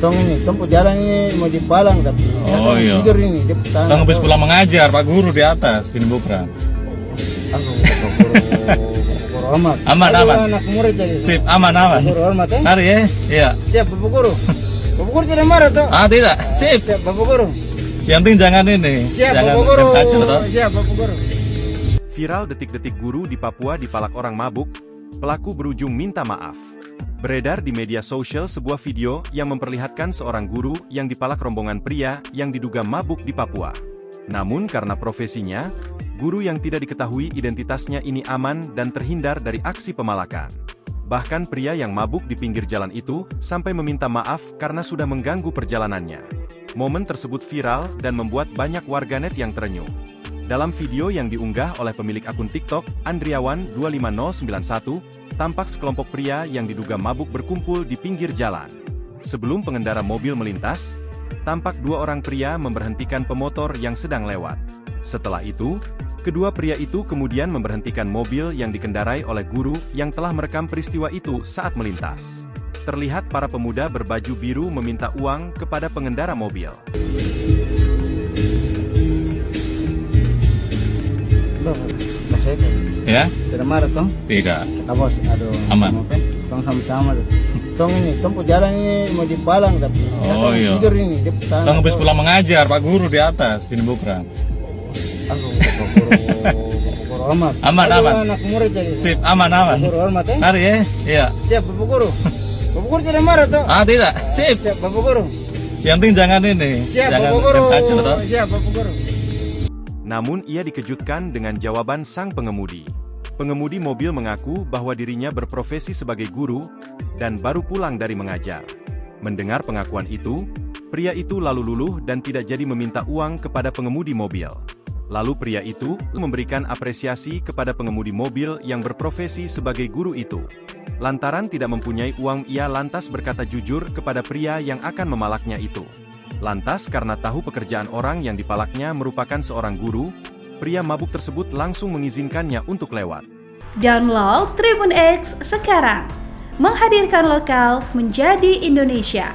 Tong ini, tong jalan ini mau dipalang tapi Oh iya. tidur ini dia Tong habis pulang mengajar, Pak Guru di atas, ini bukan. Guru amat. Aman, Aduh, aman. anak murid jadi. Sip, aman. Guru hormat ya. Hari ya? Iya. Siap Bapak Guru. Bapak Guru tidak marah toh? Ah tidak, sip. Siap Bapak Guru. Yang penting jangan ini. Siap Jangan Bapak Guru. kacau, toh. Siap Bapak Guru. Viral detik-detik guru di Papua dipalak orang mabuk, pelaku berujung minta maaf. Beredar di media sosial sebuah video yang memperlihatkan seorang guru yang dipalak rombongan pria yang diduga mabuk di Papua. Namun karena profesinya, guru yang tidak diketahui identitasnya ini aman dan terhindar dari aksi pemalakan. Bahkan pria yang mabuk di pinggir jalan itu sampai meminta maaf karena sudah mengganggu perjalanannya. Momen tersebut viral dan membuat banyak warganet yang terenyuh. Dalam video yang diunggah oleh pemilik akun TikTok, Andriawan25091, tampak sekelompok pria yang diduga mabuk berkumpul di pinggir jalan. Sebelum pengendara mobil melintas, tampak dua orang pria memberhentikan pemotor yang sedang lewat. Setelah itu, kedua pria itu kemudian memberhentikan mobil yang dikendarai oleh guru yang telah merekam peristiwa itu saat melintas. Terlihat para pemuda berbaju biru meminta uang kepada pengendara mobil. Ya? Tidak marah toh? Tidak. Kata bos, aduh. Aman. Tong sama-sama tuh. Tong ini, tong jalan ini mau dipalang tapi Oh iya. tidur ini dia Tong habis pulang mengajar, Pak Guru di atas, ini bukan. Guru amat. Aman, Aduh, aman. anak murid jadi. Sip, aman. Guru hormat ya. Hari ya? Iya. Siap Bapak Guru. Bapak Guru tidak marah toh? Ah tidak, sip. Siap Bapak Guru. Yang penting jangan ini. Siap Jangan Bapak Guru. kacau, toh. Siap Bapak Guru. Namun ia dikejutkan dengan jawaban sang pengemudi. Pengemudi mobil mengaku bahwa dirinya berprofesi sebagai guru dan baru pulang dari mengajar. Mendengar pengakuan itu, pria itu lalu luluh dan tidak jadi meminta uang kepada pengemudi mobil. Lalu pria itu memberikan apresiasi kepada pengemudi mobil yang berprofesi sebagai guru itu. Lantaran tidak mempunyai uang, ia lantas berkata jujur kepada pria yang akan memalaknya itu. Lantas karena tahu pekerjaan orang yang dipalaknya merupakan seorang guru, pria mabuk tersebut langsung mengizinkannya untuk lewat. Download Tribun X sekarang, menghadirkan lokal menjadi Indonesia.